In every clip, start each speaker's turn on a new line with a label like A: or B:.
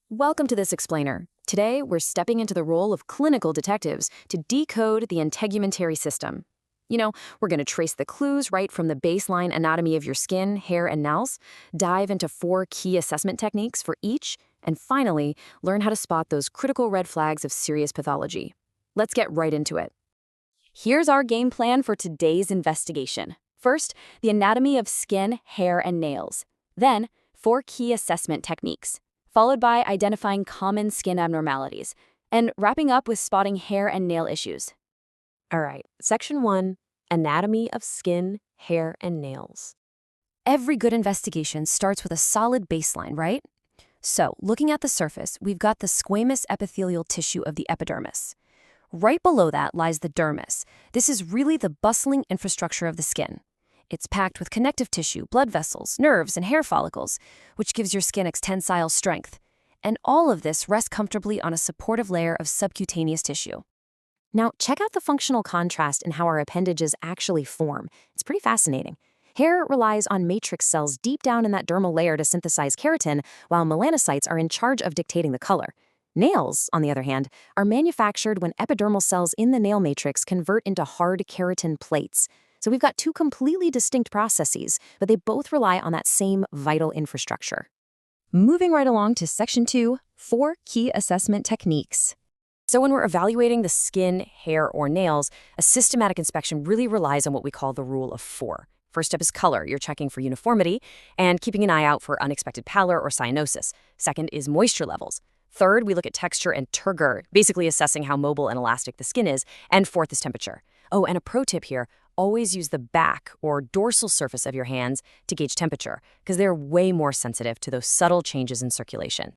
A: Welcome to this explainer. Today, we're stepping into the role of clinical detectives to decode the integumentary system. We're going to trace the clues right from the baseline anatomy of your skin, hair, and nails, dive into 4 key assessment techniques for each, and finally, learn how to spot those critical red flags of serious pathology. Let's get right into it. Here's our game plan for today's investigation. First, the anatomy of skin, hair, and nails. Then, 4 key assessment techniques, followed by identifying common skin abnormalities, and wrapping up with spotting hair and nail issues.
B: All right, Section 1, Anatomy of Skin, Hair, and Nails.
A: Every good investigation starts with a solid baseline, right? So, looking at the surface, we've got the squamous epithelial tissue of the epidermis. Right below that lies the dermis. This is really the bustling infrastructure of the skin. It's packed with connective tissue, blood vessels, nerves, and hair follicles, which gives your skin its tensile strength. And all of this rests comfortably on a supportive layer of subcutaneous tissue.
B: Now, check out the functional contrast in how our appendages actually form. It's pretty fascinating. Hair relies on matrix cells deep down in that dermal layer to synthesize keratin, while melanocytes are in charge of dictating the color. Nails, on the other hand, are manufactured when epidermal cells in the nail matrix convert into hard keratin plates. So we've got 2 completely distinct processes, but they both rely on that same vital infrastructure.
A: Moving right along to Section 2, 4 key assessment techniques. So when we're evaluating the skin, hair, or nails, a systematic inspection really relies on what we call the rule of 4. First step is color. You're checking for uniformity and keeping an eye out for unexpected pallor or cyanosis. Second is moisture levels. Third, we look at texture and turgor, basically assessing how mobile and elastic the skin is. And fourth is temperature. Oh, and a pro tip here, always use the back or dorsal surface of your hands to gauge temperature, because they're way more sensitive to those subtle changes in circulation.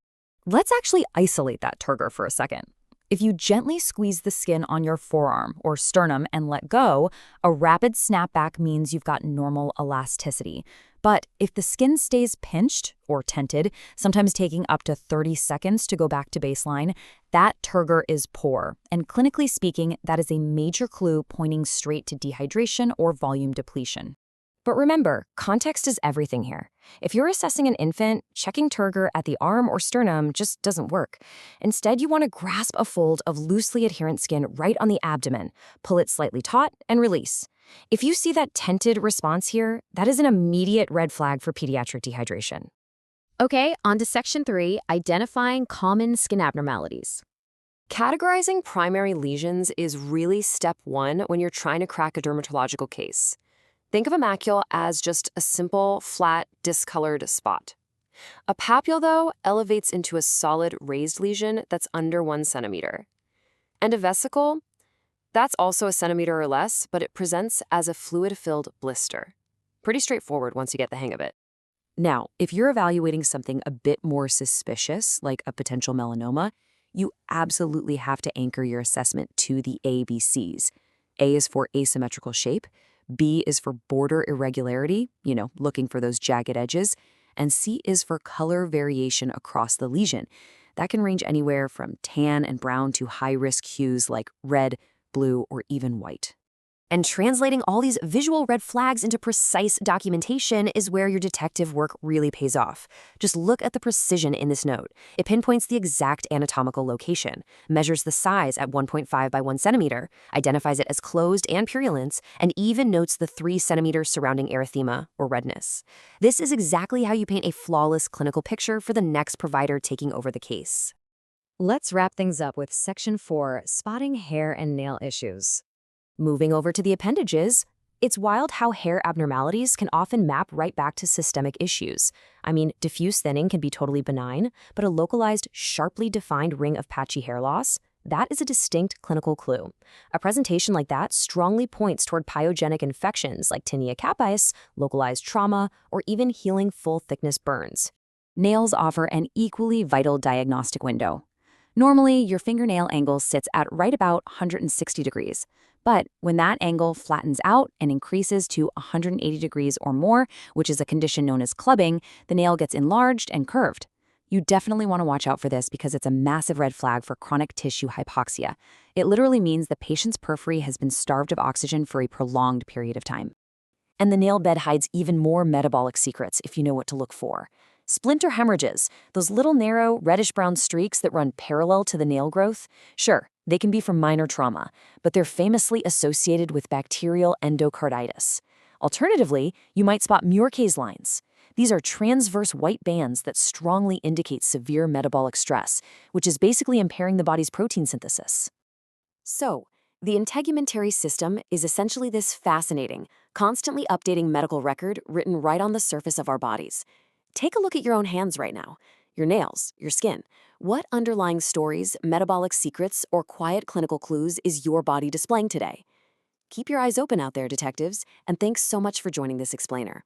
A: Let's actually isolate that turgor for a second. If you gently squeeze the skin on your forearm or sternum and let go, a rapid snapback means you've got normal elasticity. But if the skin stays pinched or tented, sometimes taking up to 30 seconds to go back to baseline, that turgor is poor. And clinically speaking, that is a major clue pointing straight to dehydration or volume depletion. But remember, context is everything here. If you're assessing an infant, checking turgor at the arm or sternum just doesn't work. Instead, you want to grasp a fold of loosely adherent skin right on the abdomen, pull it slightly taut, and release. If you see that tented response here, that is an immediate red flag for pediatric dehydration.
B: Okay, on to Section 3, Identifying Common Skin Abnormalities.
C: Categorizing primary lesions is really step 1 when you're trying to crack a dermatological case. Think of a macule as just a simple, flat, discolored spot. A papule, though, elevates into a solid raised lesion that's under 1 centimeter. And a vesicle? That's also a centimeter or less, but it presents as a fluid-filled blister. Pretty straightforward once you get the hang of it.
A: Now, if you're evaluating something a bit more suspicious, like a potential melanoma, you absolutely have to anchor your assessment to the ABCs. A is for asymmetrical shape, B is for border irregularity, looking for those jagged edges, and C is for color variation across the lesion. That can range anywhere from tan and brown to high-risk hues like red, blue, or even white.
B: And translating all these visual red flags into precise documentation is where your detective work really pays off. Just look at the precision in this note. It pinpoints the exact anatomical location, measures the size at 1.5 by 1 centimeter, identifies it as closed and purulence, and even notes the 3 centimeters surrounding erythema or redness. This is exactly how you paint a flawless clinical picture for the next provider taking over the case.
A: Let's wrap things up with Section 4, Spotting Hair and Nail Issues.
B: Moving over to the appendages, it's wild how hair abnormalities can often map right back to systemic issues. I mean, diffuse thinning can be totally benign, but a localized, sharply defined ring of patchy hair loss, that is a distinct clinical clue. A presentation like that strongly points toward pyogenic infections like tinea capitis, localized trauma, or even healing full-thickness burns.
A: Nails offer an equally vital diagnostic window. Normally, your fingernail angle sits at right about 160 degrees. But when that angle flattens out and increases to 180 degrees or more, which is a condition known as clubbing, the nail gets enlarged and curved. You definitely want to watch out for this because it's a massive red flag for chronic tissue hypoxia. It literally means the patient's periphery has been starved of oxygen for a prolonged period of time. And the nail bed hides even more metabolic secrets if you know what to look for. Splinter hemorrhages, those little narrow, reddish-brown streaks that run parallel to the nail growth, sure, they can be from minor trauma, but they're famously associated with bacterial endocarditis. Alternatively, you might spot Muir's lines. These are transverse white bands that strongly indicate severe metabolic stress, which is basically impairing the body's protein synthesis.
B: So, the integumentary system is essentially this fascinating, constantly updating medical record written right on the surface of our bodies. Take a look at your own hands right now, your nails, your skin. What underlying stories, metabolic secrets, or quiet clinical clues is your body displaying today? Keep your eyes open out there, detectives, and thanks so much for joining this explainer.